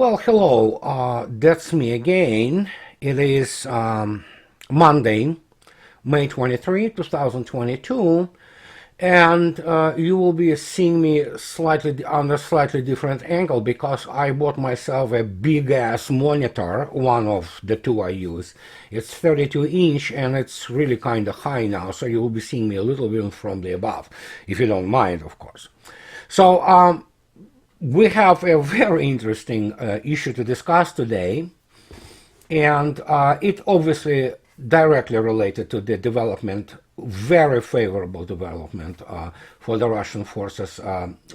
Well, hello, that's me again. It is Monday, May 23, 2022, and you will be seeing me slightly on a slightly different angle because I bought myself a big-ass monitor, one of the two I use. It's 32-inch and it's really kind of high now, so you will be seeing me a little bit from the above, if you don't mind, of course. So, we have a very interesting issue to discuss today, and it obviously directly related to the development, very favorable development for the Russian forces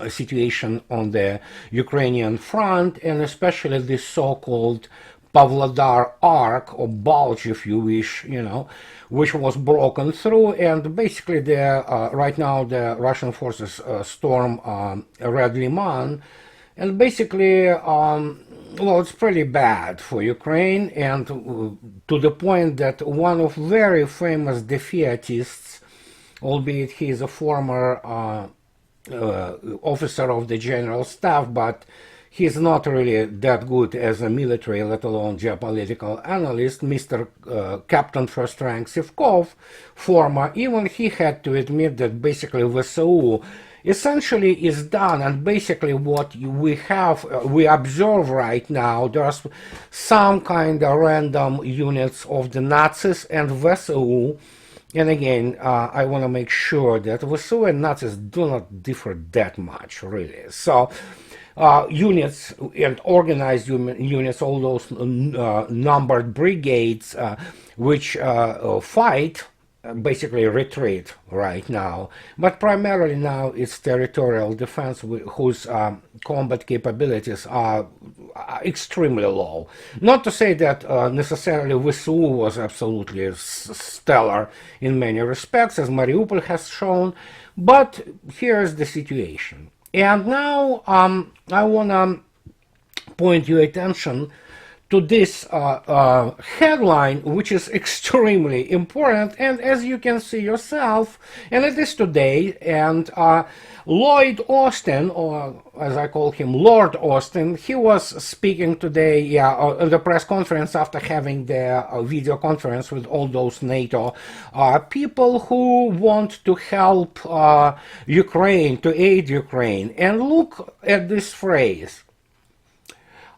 situation on the Ukrainian front, and especially this so-called Pavlodar arc or bulge, if you wish, which was broken through, and basically right now the Russian forces storm Red Liman, and basically, well, it's pretty bad for Ukraine, and to the point that one of very famous defaitists, albeit he is a former officer of the general staff, but he's not really that good as a military, let alone geopolitical analyst, Mr. Captain First Rank Sivkov, former, even he had to admit that basically VSU essentially is done, and basically what we observe right now, there's some kind of random units of the Nazis and VSU, and again, I want to make sure that VSU and Nazis do not differ that much, really. So, units and organized units, all those numbered brigades which fight, basically retreat right now, but primarily now it's territorial defense whose combat capabilities are extremely low. Not to say that necessarily VSU was absolutely stellar in many respects, as Mariupol has shown, but here's the situation. And now I want to point your attention to this headline, which is extremely important, and as you can see yourself, and it is today, and Lloyd Austin, or as I call him, Lord Austin, he was speaking today at the press conference after having the video conference with all those NATO people who want to help Ukraine, to aid Ukraine, and look at this phrase.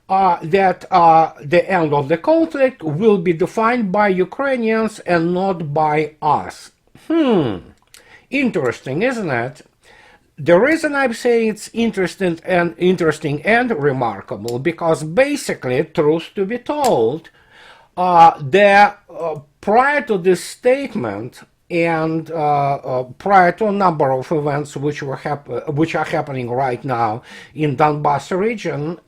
That the end of the conflict will be defined by Ukrainians and not by us. Interesting, isn't it? The reason I'm saying it's interesting and remarkable, because basically, truth to be told, prior to this statement and prior to a number of events which are happening right now in Donbass region,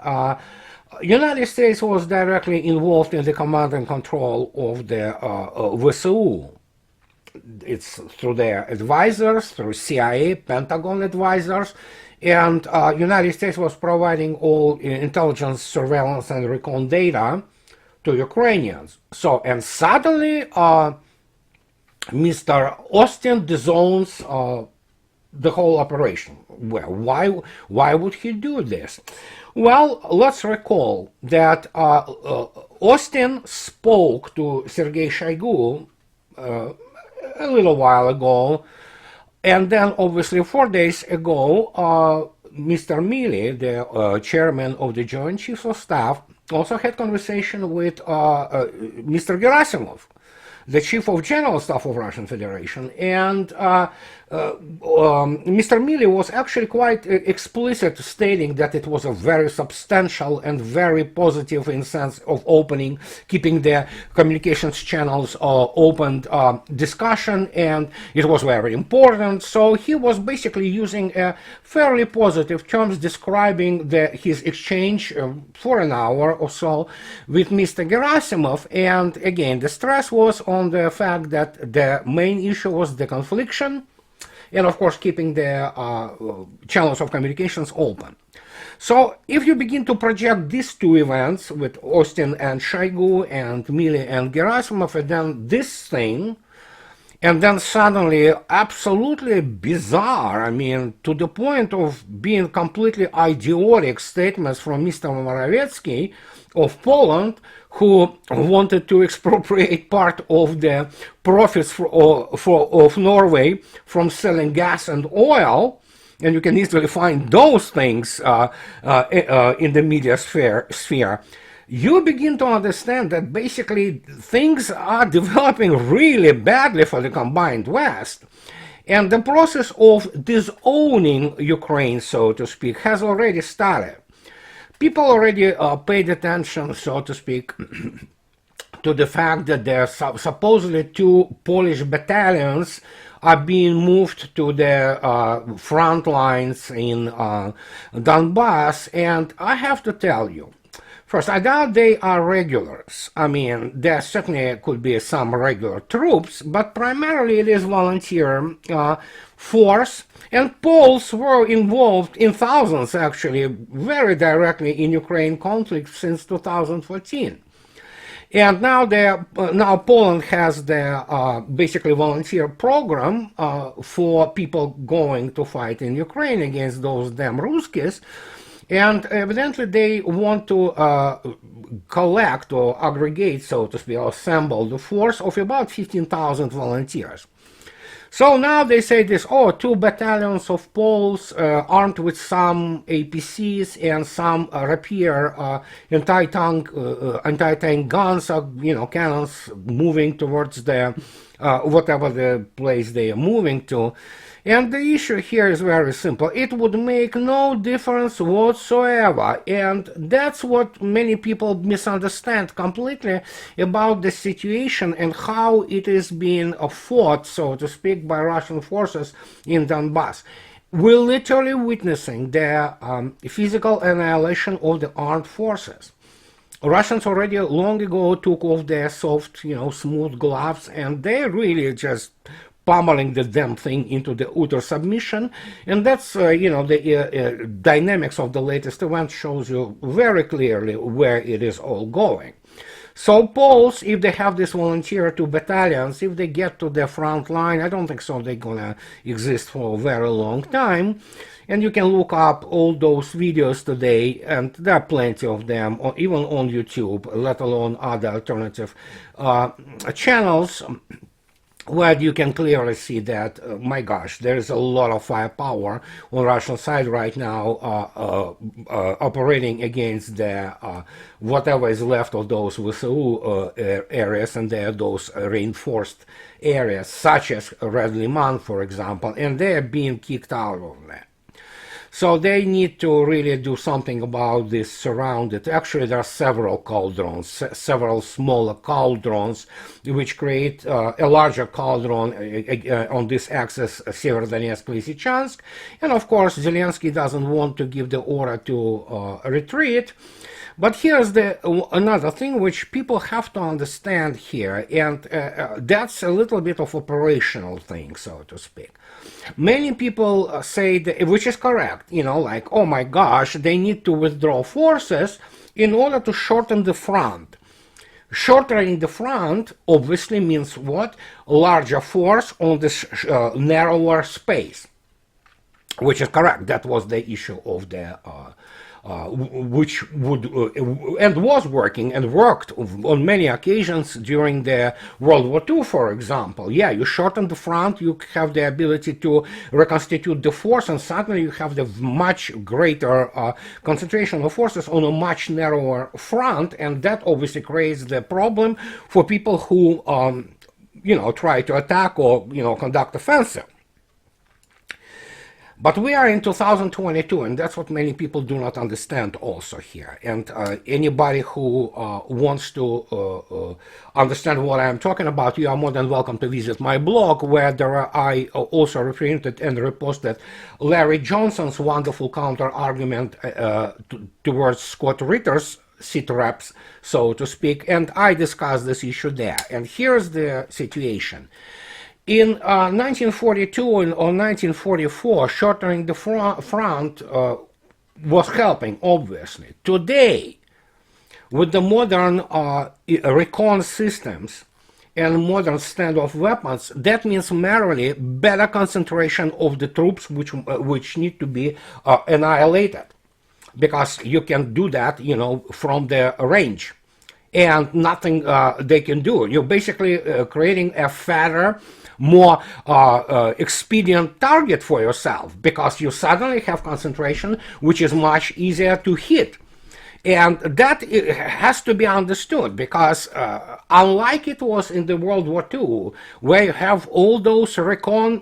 United States was directly involved in the command and control of the VSU. It's through their advisors, through CIA, Pentagon advisors, and United States was providing all intelligence, surveillance, and recon data to Ukrainians. So, and suddenly, Mr. Austin disowns the whole operation. Well, why would he do this? Well, let's recall that Austin spoke to Sergei Shoigu a little while ago, and then obviously 4 days ago, Mr. Milley, the chairman of the Joint Chiefs of Staff, also had conversation with Mr. Gerasimov, the Chief of General Staff of Russian Federation, and Mr. Milley was actually quite explicit, stating that it was a very substantial and very positive in sense of opening, keeping the communications channels open discussion, and it was very important. So he was basically using fairly positive terms describing his exchange for an hour or so with Mr. Gerasimov, and again, the stress was on the fact that the main issue was the confliction, and of course keeping the channels of communications open. So if you begin to project these two events with Austin and Shoigu and Milley and Gerasimov, and then this thing, And then suddenly, absolutely bizarre, I mean, to the point of being completely idiotic statements from Mr. Morawiecki of Poland, who wanted to expropriate part of the profits of Norway from selling gas and oil. And you can easily find those things in the media sphere. You begin to understand that basically things are developing really badly for the combined West. And the process of disowning Ukraine, so to speak, has already started. People already paid attention, so to speak, to the fact that there are supposedly 2 Polish battalions are being moved to the front lines in Donbass. And I have to tell you, first, I doubt they are regulars. I mean, there certainly could be some regular troops, but primarily it is volunteer force. And Poles were involved in thousands, actually, very directly in Ukraine conflict since 2014. And now Poland has the basically volunteer program for people going to fight in Ukraine against those damn Ruskies. And evidently they want to collect or aggregate, so to speak, or assemble the force of about 15,000 volunteers. So now they say this, 2 battalions of Poles armed with some APCs and some Rapier anti-tank guns, cannons moving towards the whatever the place they are moving to. And the issue here is very simple. It would make no difference whatsoever. And that's what many people misunderstand completely about the situation and how it is being fought, so to speak, by Russian forces in Donbass. We're literally witnessing the physical annihilation of the armed forces. Russians already long ago took off their soft, smooth gloves, and they really just pummeling the damn thing into the utter submission. And that's, the dynamics of the latest event shows you very clearly where it is all going. So Poles, if they have this volunteer 2 battalions, if they get to the front line, I don't think so they're gonna exist for a very long time. And you can look up all those videos today, and there are plenty of them, even on YouTube, let alone other alternative channels, where you can clearly see that, my gosh, there is a lot of firepower on Russian side right now operating against the whatever is left of those VSU areas, and there are those reinforced areas, such as Red Liman, for example, and they are being kicked out of that. So they need to really do something about this surrounded. Actually, there are several cauldrons, several smaller cauldrons, which create a larger cauldron on this axis, Severodonetsk, Lysychansk. And of course, Zelensky doesn't want to give the order to retreat. But here's another thing which people have to understand here, and that's a little bit of operational thing, so to speak. Many people say, that, which is correct, like, oh my gosh, they need to withdraw forces in order to shorten the front. Shortening the front obviously means what? Larger force on this narrower space, which is correct. That was the issue of the which would and was working and worked on many occasions during the World War II, for example. Yeah, you shorten the front, you have the ability to reconstitute the force, and suddenly you have the much greater concentration of forces on a much narrower front, and that obviously creates the problem for people who try to attack or conduct offensive. But we are in 2022, and that's what many people do not understand also here. And anybody who wants to understand what I'm talking about, you are more than welcome to visit my blog, where I also reprinted and reposted Larry Johnson's wonderful counter-argument towards Scott Ritter's sit-reps, so to speak, and I discussed this issue there. And here's the situation. In 1942 or 1944, shortening the front was helping, obviously. Today, with the modern recon systems, and modern standoff weapons, that means merely better concentration of the troops which need to be annihilated, because you can do that, from the range, and nothing they can do. You're basically creating a fatter, more expedient target for yourself, because you suddenly have concentration which is much easier to hit. And that has to be understood, because unlike it was in the World War II, where you have all those recon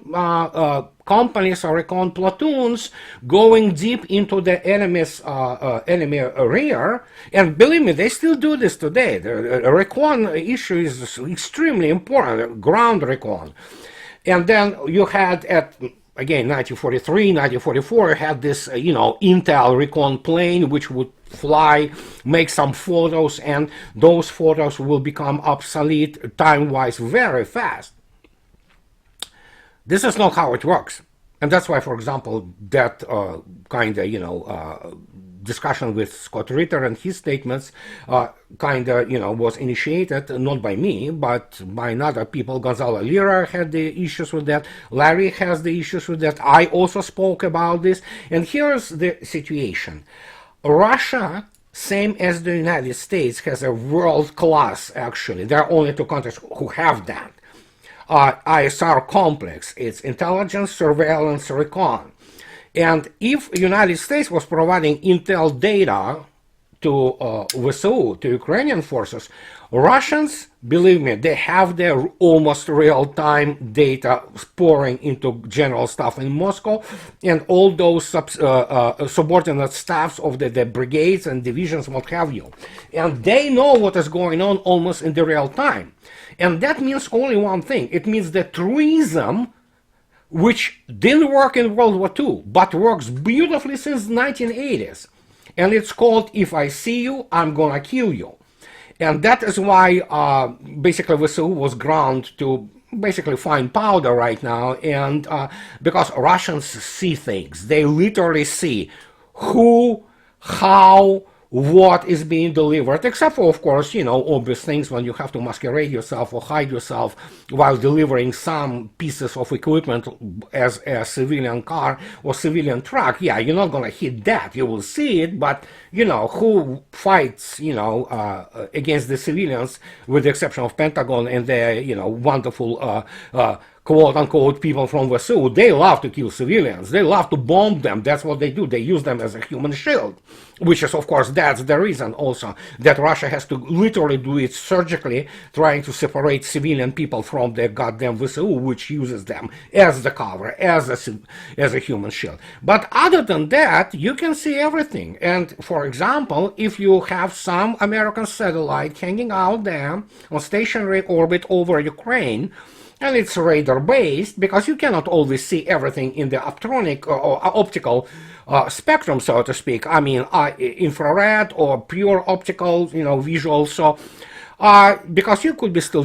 companies or recon platoons going deep into the enemy rear, and believe me, they still do this today. The recon issue is extremely important, ground recon. And then you had again, 1943, 1944, had this, Intel recon plane, which would fly, make some photos, and those photos will become obsolete time-wise very fast. This is not how it works. And that's why, for example, that kind of, discussion with Scott Ritter and his statements was initiated not by me, but by other people. Gonzalo Lira had the issues with that. Larry has the issues with that. I also spoke about this. And here's the situation. Russia, same as the United States, has a world-class, actually. There are only two countries who have that. ISR complex. It's intelligence, surveillance, recon. And if the United States was providing intel data to VSU, to Ukrainian forces, Russians, believe me, they have their almost real-time data pouring into general staff in Moscow, and all those subordinate staffs of the brigades and divisions, what have you. And they know what is going on almost in the real time. And that means only one thing. It means that truism, which didn't work in World War II, but works beautifully since 1980s. And it's called, if I see you, I'm gonna kill you. And that is why basically VSU was ground to basically fine powder right now, and because Russians see things. They literally see who, how, what is being delivered, except for, of course, obvious things when you have to masquerade yourself or hide yourself while delivering some pieces of equipment as a civilian car or civilian truck. Yeah, you're not going to hit that. You will see it, but, who fights, against the civilians, with the exception of Pentagon and their, wonderful quote-unquote people from VSU. They love to kill civilians. They love to bomb them. That's what they do. They use them as a human shield, which is, of course, that's the reason also that Russia has to literally do it surgically, trying to separate civilian people from the goddamn VSU, which uses them as the cover, as a human shield. But other than that, you can see everything. And, for example, if you have some American satellite hanging out there on stationary orbit over Ukraine, and it's radar-based, because you cannot always see everything in the optronic or optical spectrum, so to speak. I mean, infrared or pure optical, visual. So, because you could be still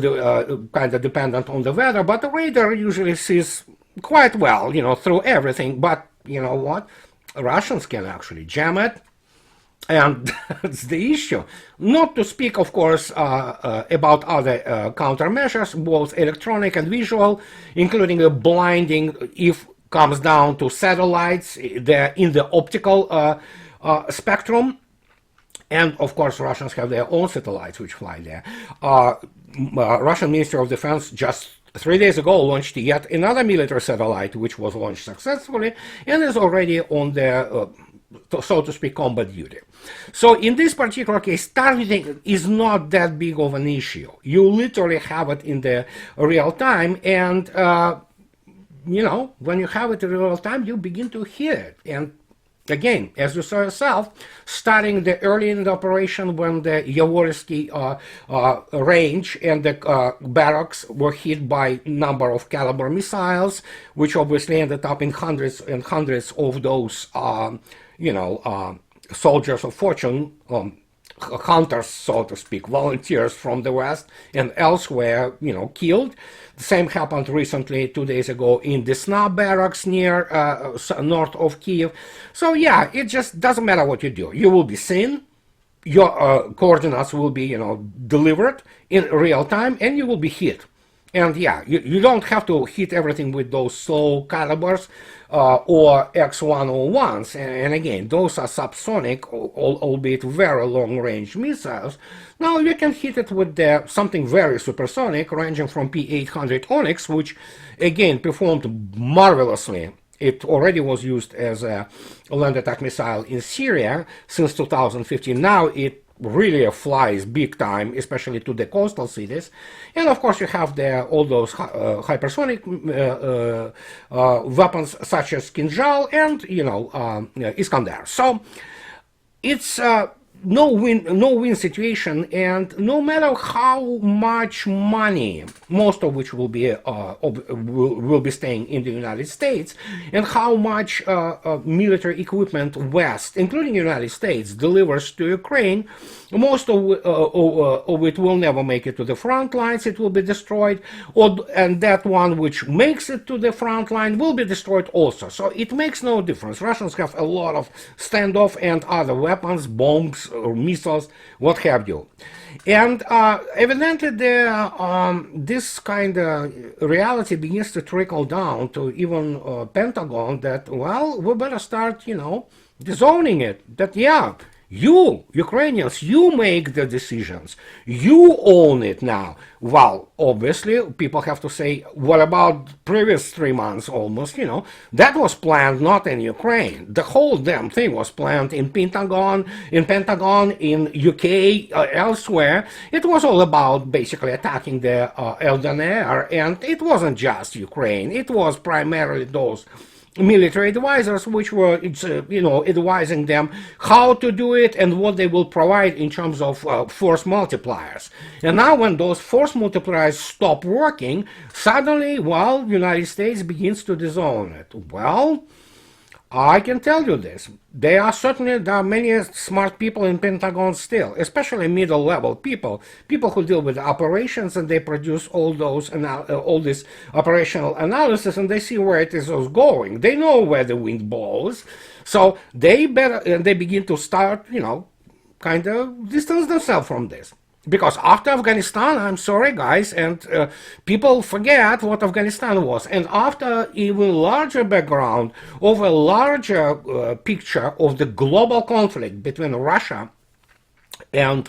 kind of dependent on the weather, but the radar usually sees quite well, through everything. But you know what? Russians can actually jam it. And that's the issue. Not to speak, of course, about other countermeasures, both electronic and visual, including a blinding, if comes down to satellites, they're in the optical spectrum. And, of course, Russians have their own satellites which fly there. Russian Ministry of Defense just 3 days ago launched yet another military satellite, which was launched successfully and is already on the so to speak, combat duty. So in this particular case, targeting is not that big of an issue. You literally have it in the real time, and when you have it in real time, you begin to hear it. And again, as you saw yourself, starting the early in the operation when the Yaworsky range and the barracks were hit by a number of caliber missiles, which obviously ended up in hundreds and hundreds of those soldiers of fortune, hunters, so to speak, volunteers from the West and elsewhere, killed. The same happened recently, 2 days ago, in the Sna barracks near north of Kiev. So yeah, it just doesn't matter what you do. You will be seen, your coordinates will be, delivered in real time, and you will be hit. And yeah, you don't have to hit everything with those slow calibers or X-101s. And again, those are subsonic, albeit very long-range missiles. Now you can hit it with something very supersonic, ranging from P-800 Onyx, which again performed marvelously. It already was used as a land attack missile in Syria since 2015. Now it really flies big time, especially to the coastal cities. And of course, you have all those hypersonic weapons such as Kinjal and Iskander. So it's no win situation, and no matter how much money, most of which will be staying in the United States, and how much military equipment West, including the United States, delivers to Ukraine, most of it will never make it to the front lines. It will be destroyed, and that one which makes it to the front line will be destroyed also. So it makes no difference. Russians have a lot of standoff and other weapons, bombs, or missiles, what have you. And evidently this kind of reality begins to trickle down to even Pentagon that, well, we better start, disowning it. That, yeah, you, Ukrainians, you make the decisions. You own it now. Well, obviously, people have to say, what about previous 3 months almost, that was planned not in Ukraine. The whole damn thing was planned in Pentagon, in UK, elsewhere. It was all about basically attacking the Eldon, and it wasn't just Ukraine. It was primarily those military advisors which were advising them how to do it and what they will provide in terms of force multipliers. And now when those force multipliers stop working, suddenly, well, United States begins to disown it. Well, I can tell you this. There are many smart people in Pentagon still, especially middle-level people who deal with operations, and they produce all this operational analysis, and they see where it is going. They know where the wind blows, so they begin to start, kind of distance themselves from this. Because after Afghanistan, I'm sorry guys, and people forget what Afghanistan was. And after even larger background of a larger picture of the global conflict between Russia and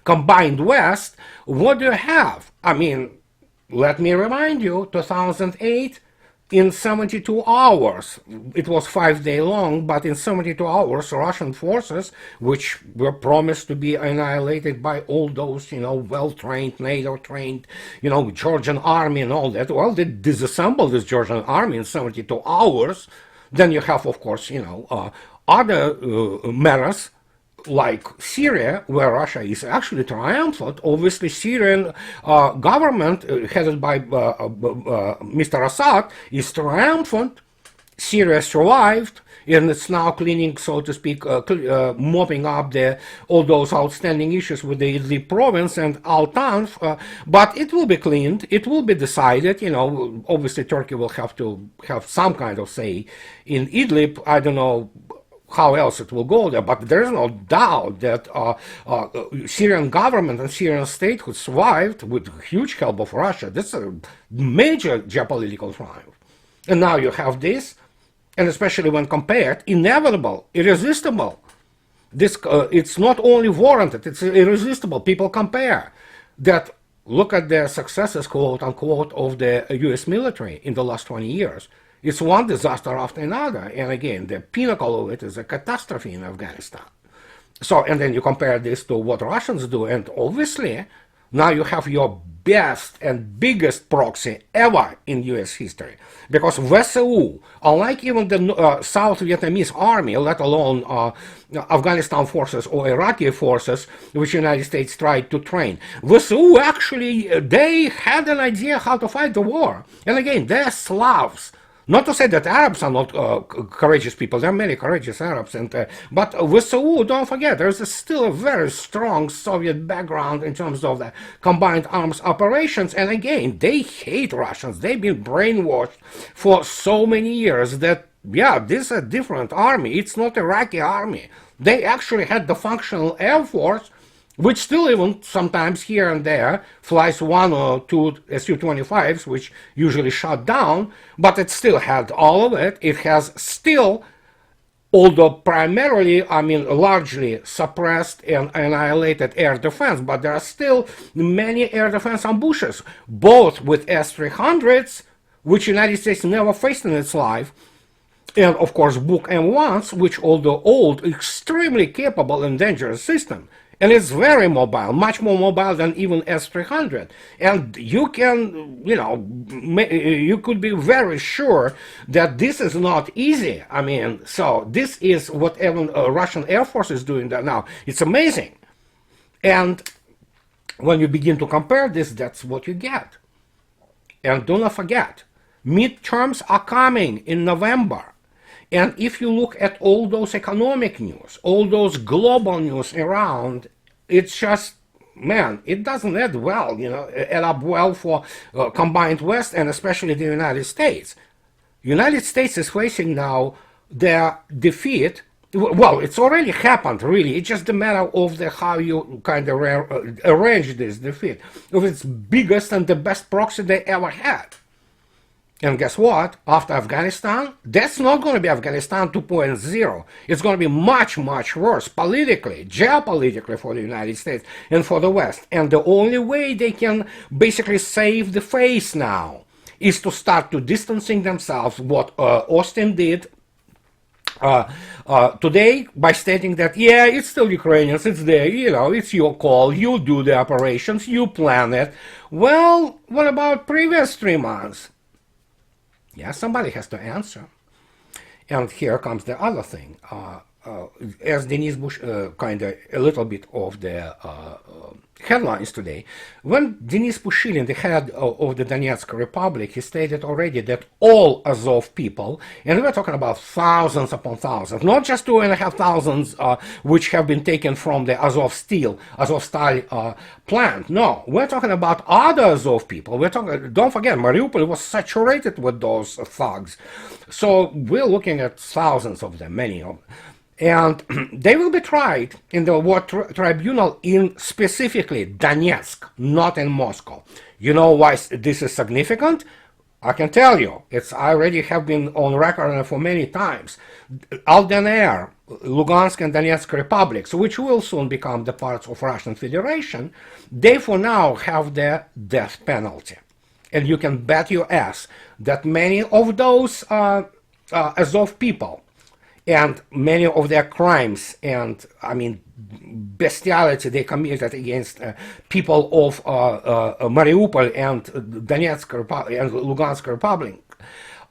combined West, what do you have? I mean, let me remind you, 2008, in 72 hours, it was 5 days long, but in 72 hours, Russian forces, which were promised to be annihilated by all those, well-trained, NATO-trained, Georgian army and all that, well, they disassembled this Georgian army in 72 hours. Then you have, of course, other matters, like Syria, where Russia is actually triumphant. Obviously, Syrian government, headed by Mr. Assad, is triumphant. Syria survived, and it's now cleaning, so to speak, mopping up all those outstanding issues with the Idlib province and Al-Tanf. But it will be cleaned. It will be decided. Obviously, Turkey will have to have some kind of say in Idlib. I don't know how else it will go there, but there is no doubt that Syrian government and Syrian statehood survived with huge help of Russia. That's a major geopolitical triumph. And now you have this, and especially when compared, inevitable, irresistible. This it's not only warranted, it's irresistible. People compare that. Look at the successes, quote unquote, of the US military in the last 20 years. It's one disaster after another. And again, the pinnacle of it is a catastrophe in Afghanistan. So, and then you compare this to what Russians do, and obviously, now you have your best and biggest proxy ever in US history. Because VSU, unlike even the South Vietnamese army, let alone Afghanistan forces or Iraqi forces, which the United States tried to train, VSU actually, they had an idea how to fight the war. And again, they're Slavs. Not to say that Arabs are not courageous people. There are many courageous Arabs, but VSU, don't forget, there's still a very strong Soviet background in terms of the combined arms operations. And again, they hate Russians. They've been brainwashed for so many years that yeah, this is a different army. It's not Iraqi army. They actually had the functional air force, which still even sometimes here and there flies one or two Su-25s, which usually shot down, but it still had all of it. It has still, although primarily, I mean, largely suppressed and annihilated air defense, but there are still many air defense ambushes, both with S-300s, which the United States never faced in its life, and of course Buk M1s, which although old, extremely capable and dangerous system. And it's very mobile, much more mobile than even S-300. And you can, you could be very sure that this is not easy. I mean, so this is what even Russian Air Force is doing that now. It's amazing. And when you begin to compare this, that's what you get. And do not forget, midterms are coming in November. And if you look at all those economic news, all those global news around, it's just, man, it doesn't add up well for combined West and especially the United States. United States is facing now their defeat. Well, it's already happened, really. It's just a matter of how you kind of arrange this defeat. Of its biggest and the best proxy they ever had. And guess what? After Afghanistan, that's not going to be Afghanistan 2.0. It's going to be much, much worse politically, geopolitically for the United States and for the West. And the only way they can basically save the face now is to start to distancing themselves, what Austin did today by stating that, yeah, it's still Ukrainians, it's there, it's your call, you do the operations, you plan it. Well, what about previous 3 months? Yeah, somebody has to answer. And here comes the other thing. As Denis Bush, kind of a little bit of the headlines today, when Denis Pushilin, the head of the Donetsk Republic, he stated already that all Azov people, and we're talking about thousands upon thousands, not just 2,500 which have been taken from the Azovstal plant. No, we're talking about other Azov people. Don't forget, Mariupol was saturated with those thugs. So we're looking at thousands of them, many of them. And they will be tried in the war tribunal in specifically Donetsk, not in Moscow. You know why this is significant? I can tell you. I already have been on record for many times. Aldener, Lugansk and Donetsk republics, which will soon become the parts of Russian Federation, they for now have the death penalty. And you can bet your ass that many of those Azov people and many of their crimes and, bestiality they committed against people of Mariupol and Donetsk and Lugansk Republic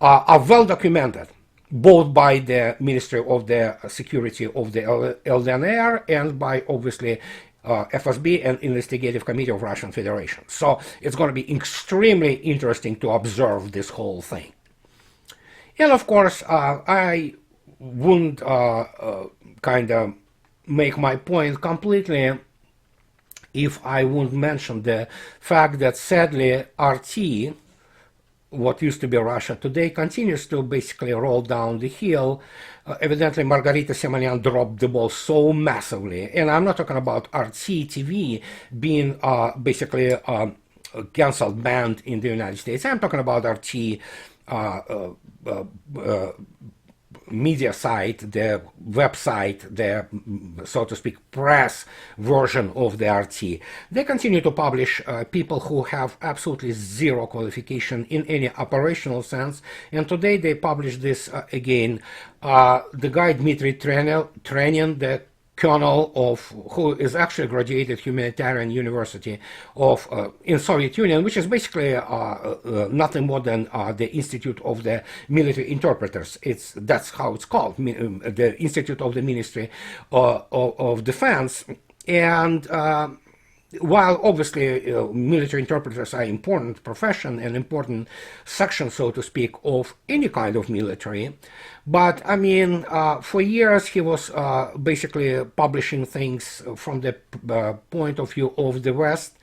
are well documented, both by the Ministry of the Security of the LDNR and by, obviously, FSB and Investigative Committee of Russian Federation. So it's going to be extremely interesting to observe this whole thing. And of course, I wouldn't kind of make my point completely if I wouldn't mention the fact that sadly RT, what used to be Russia today, continues to basically roll down the hill. Evidently Margarita Simonyan dropped the ball so massively, and I'm not talking about RT TV being basically cancelled, banned in the United States. I'm talking about RT media site, the website, the, so to speak, press version of the RT. They continue to publish people who have absolutely zero qualification in any operational sense. And today they published this again. The guy Dmitry Trenin, the colonel of who is actually graduated humanitarian university of in Soviet Union, which is basically nothing more than the Institute of the Military Interpreters. That's how it's called, the Institute of the Ministry of Defense. And while obviously military interpreters are an important profession, an important section, so to speak, of any kind of military, but for years he was basically publishing things from the point of view of the West,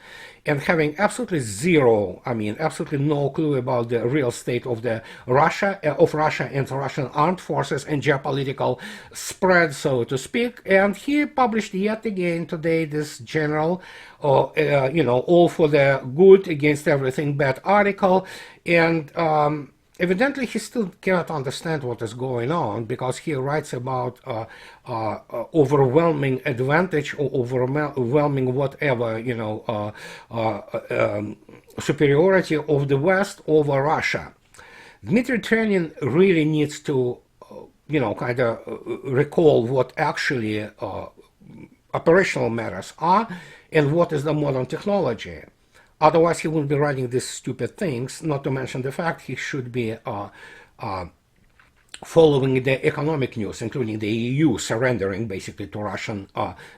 and having absolutely zero, I mean, absolutely no clue about the real state of Russia and Russian armed forces and geopolitical spread, so to speak. And he published yet again today this general, all for the good against everything bad article, and evidently, he still cannot understand what is going on, because he writes about overwhelming advantage or overwhelming whatever, superiority of the West over Russia. Dmitry Trenin really needs to, kind of recall what actually operational matters are and what is the modern technology. Otherwise, he wouldn't be writing these stupid things, not to mention the fact he should be following the economic news, including the EU surrendering basically to Russian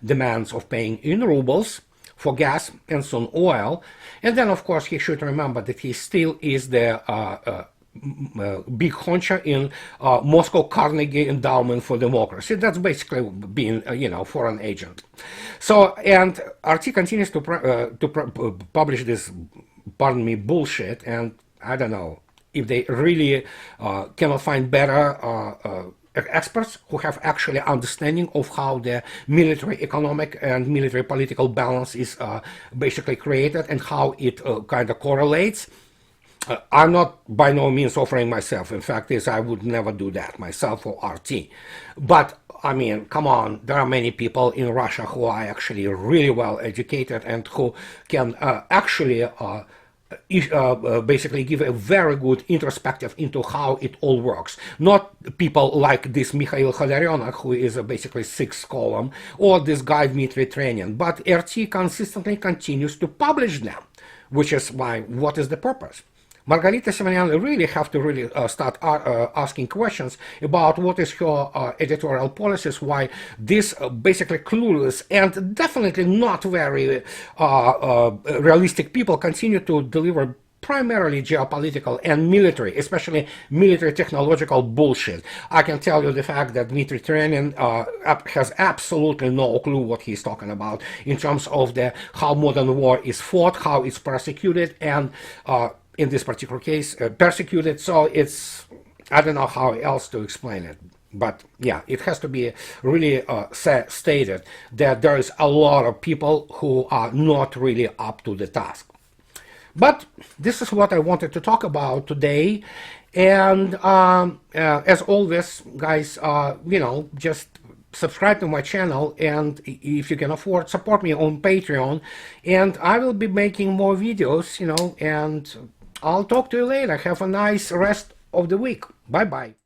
demands of paying in rubles for gas and soon oil. And then, of course, he should remember that he still is the big honcho in Moscow Carnegie Endowment for Democracy. That's basically being, foreign agent. So, and RT continues to publish this, pardon me, bullshit, and I don't know if they really cannot find better experts who have actually understanding of how the military economic and military political balance is basically created and how it kind of correlates. I'm not by no means offering myself. In fact, I would never do that myself or RT. But I mean, come on, there are many people in Russia who are actually really well educated and who can actually basically give a very good introspective into how it all works. Not people like this Mikhail Khodoryanov, who is basically sixth column, or this guy Dmitry Trenin, but RT consistently continues to publish them, which is why, what is the purpose? Margarita Simonyan really have to start asking questions about what is her editorial policies, why this basically clueless and definitely not very realistic people continue to deliver primarily geopolitical and military, especially military technological bullshit. I can tell you the fact that Dmitry Trenin has absolutely no clue what he's talking about in terms of how modern war is fought, how it's persecuted, and in this particular case, persecuted. So it's, I don't know how else to explain it. But yeah, it has to be really stated that there is a lot of people who are not really up to the task. But this is what I wanted to talk about today. And as always, guys, just subscribe to my channel, and if you can afford, support me on Patreon, and I will be making more videos, and I'll talk to you later. Have a nice rest of the week. Bye-bye.